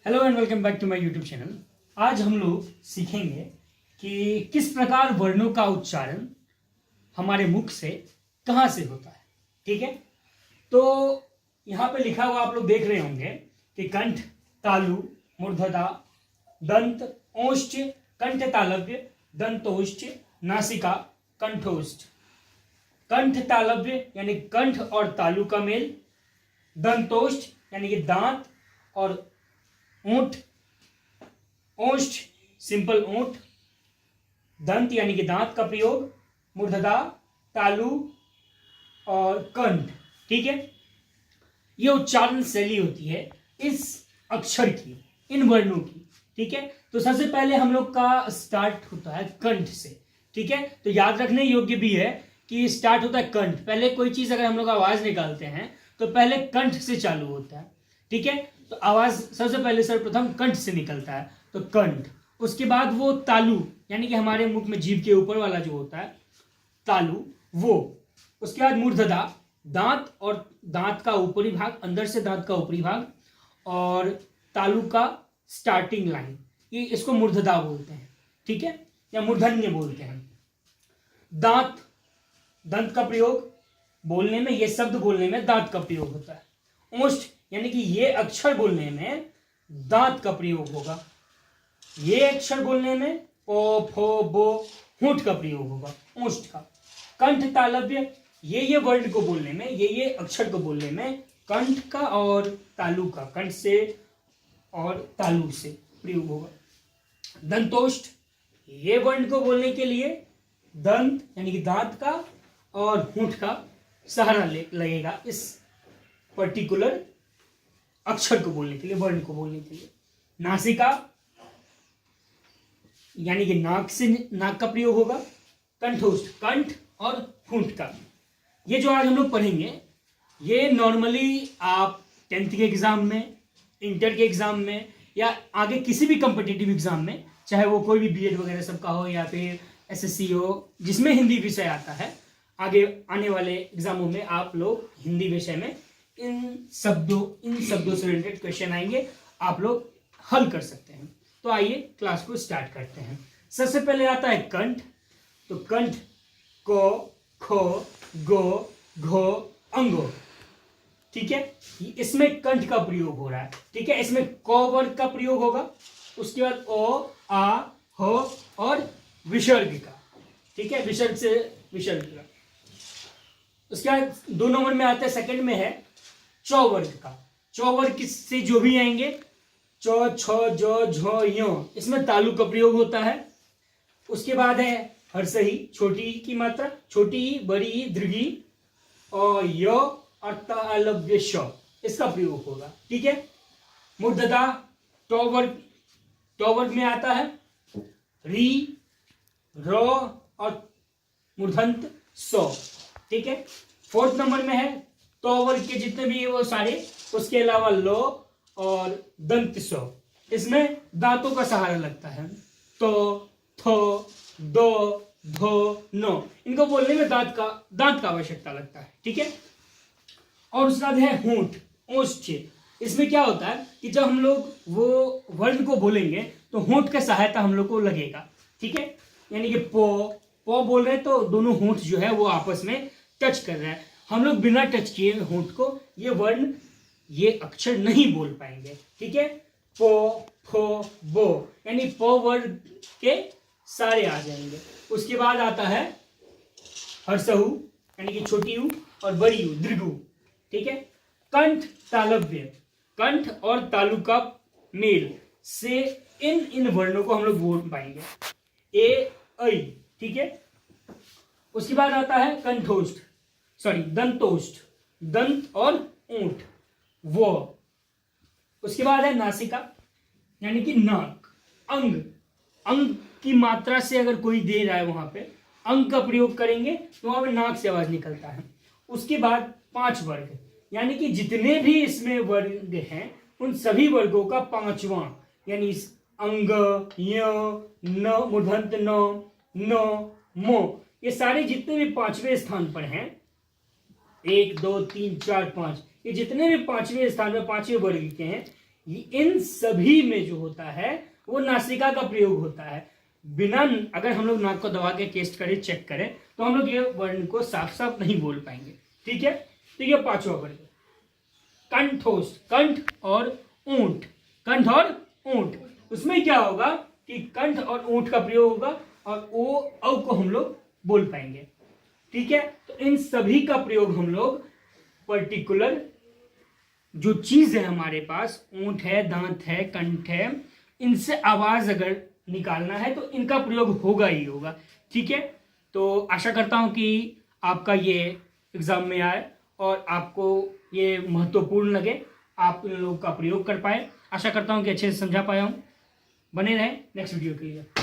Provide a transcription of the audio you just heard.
Hello and welcome back to my YouTube channel. आज हम लोग सीखेंगे कि किस प्रकार वर्णों का उच्चारण हमारे मुख से कहाँ से होता है। ठीक है, तो यहाँ पे लिखा हुआ आप लोग देख रहे होंगे कि कंठ, तालु, मूर्धता, दंत, ओष्ठ, कंठ तालव्य, दंतोष्ठ, नासिका, कंठोष्ठ। कंठ तालव्य यानी कंठ और तालु का मेल, दंतोष्ठ यानी कि दांत और ओंठ, ओष्ठ सिंपल ओंठ, दंत यानी कि दांत का प्रयोग, मूर्धता, तालु और कंठ। ठीक है, ये उच्चारण शैली होती है इस अक्षर की, इन वर्णों की। ठीक है, तो सबसे पहले हम लोग का स्टार्ट होता है कंठ से। ठीक है, तो याद रखने योग्य भी है कि स्टार्ट होता है कंठ। पहले कोई चीज अगर हम लोग आवाज निकालते हैं तो पहले कंठ से चालू होता है। ठीक है, तो आवाज सबसे पहले सर्वप्रथम कंठ से निकलता है, तो कंठ। उसके बाद वो तालु यानी कि हमारे मुख में जीभ के ऊपर वाला जो होता है तालु, वो। उसके बाद मूर्धता, दांत और दांत का ऊपरी भाग, अंदर से दांत का ऊपरी भाग, और तालु का स्टार्टिंग लाइन, ये इसको मूर्धता बोलते हैं। ठीक है, या मूर्धन्य बोलते हैं। दांत, दंत का प्रयोग बोलने में, ये शब्द बोलने में दांत का प्रयोग होता है। ओष्ठ यानी कि ये अक्षर बोलने में दांत का प्रयोग होगा। ये अक्षर बोलने में पो, फो, बो, होंठ का प्रयोग होगा, ओष्ठ का। कंठ तालव्य, ये वर्ण को बोलने में, ये अक्षर को बोलने में कंठ का और तालु का, कंठ से और तालु से प्रयोग होगा। दंतोष्ठ, ये वर्ण को बोलने के लिए दंत यानी कि दांत का और होंठ का सहारा लगेगा इस पर्टिकुलर अक्षर को बोलने के लिए, वर्ण को बोलने के लिए। नासिका यानी कि नाक से, नाक का प्रयोग होगा। कंठोष्ठ, कंठ और होंठ का। ये जो आज हम लोग पढ़ेंगे ये नॉर्मली आप 10th के एग्जाम में, इंटर के एग्जाम में, या आगे किसी भी कॉम्पिटिटिव एग्जाम में, चाहे वो कोई भी बीएड वगैरह सबका हो या फिर एसएससी हो, जिसमें हिंदी विषय आता है, आगे आने वाले एग्जामों में आप लोग हिंदी विषय में इन शब्दों से रिलेटेड क्वेश्चन आएंगे, आप लोग हल कर सकते हैं। तो आइए क्लास को स्टार्ट करते हैं। सबसे पहले आता है कंठ। तो कंठ को, खो, गो, घो, अंगो। ठीक है, इसमें कंठ का प्रयोग हो रहा है। ठीक है, इसमें क वर्ग का प्रयोग होगा। उसके बाद ओ, आ, हो और विसर्ग का। ठीक है, विसर्ग से विसर्ग का। उसके बाद 2 नंबर में आता है, सेकंड में है चौ वर्ग का। चौ वर्ग से जो भी आएंगे, चौ, छ, जो, झो, यो, इसमें तालु का प्रयोग होता है। उसके बाद है हर्षही, छोटी की मात्रा, छोटी, बड़ी, दीर्घी, और यो और तालव्य श, इसका प्रयोग होगा। ठीक है, मूर्धता, टौ वर्ग में आता है री, रो और मूर्धंत सो। ठीक है, 4th नंबर में है तो वर्ग के जितने भी वो सारे, उसके अलावा लो और दंत सो। इसमें दांतों का सहारा लगता है। तो, थो, दो, धो, नो, इनको बोलने में दांत का आवश्यकता लगता है। ठीक है, और उसके बाद है होंठ, ओष्ठ। इसमें क्या होता है कि जब हम लोग वो वर्ण को बोलेंगे तो होंठ का सहायता हम लोग को लगेगा। ठीक है, यानी कि पो बोल रहे हैं तो दोनों होंठ जो है वो आपस में टच कर रहा है। हम लोग बिना टच किए होंठ को ये वर्ण, ये अक्षर नहीं बोल पाएंगे। ठीक है, पो, फो, बो, यानी पो वर्ग के सारे आ जाएंगे। उसके बाद आता है हर्षहु यानी कि छोटी ऊ और बड़ी ऊ, दीर्घ ऊ। ठीक है, कंठ तालव्य, कंठ और तालु का मेल से इन वर्णों को हम लोग बोल पाएंगे, ए, ऐ। ठीक है, उसके बाद आता है कंठोष्ठ, दंतोष्ठ, दंत और ऊंट, वो। उसके बाद है नासिका यानी कि नाक। अंग की मात्रा से अगर कोई दे रहा है वहां पे अंग का प्रयोग करेंगे तो वहां पे नाक से आवाज निकलता है। उसके बाद 5 वर्ग यानी कि जितने भी इसमें वर्ग हैं उन सभी वर्गों का 5वां, यानी अंग, य, न, मूर्धन्त, न, मो, ये सारे जितने भी 5वें स्थान पर हैं, 1, 2, 3, 4, 5, ये जितने भी 5वें स्थान में 5वें वर्ग के हैं, इन सभी में जो होता है वो नासिका का प्रयोग होता है। बिना, अगर हम लोग नाक को दबा के टेस्ट करें, चेक करें, तो हम लोग ये वर्ण को साफ साफ नहीं बोल पाएंगे। ठीक है, तो ये पांचवा वर्ग, कंठोष्ठ, कंठ और ऊंट, कंठ और ऊंट। उसमें क्या होगा कि कंठ और ऊंट का प्रयोग होगा और ओ औ को हम लोग बोल पाएंगे। ठीक है, तो इन सभी का प्रयोग हम लोग पर्टिकुलर जो चीज है हमारे पास, ऊंट है, दांत है, कंठ है, इनसे आवाज अगर निकालना है तो इनका प्रयोग होगा ही होगा। ठीक है, तो आशा करता हूं कि आपका ये एग्जाम में आए और आपको ये महत्वपूर्ण लगे, आप इन लोगों का प्रयोग कर पाए। आशा करता हूं कि अच्छे से समझा पाया हूं। बने रहें नेक्स्ट वीडियो के लिए।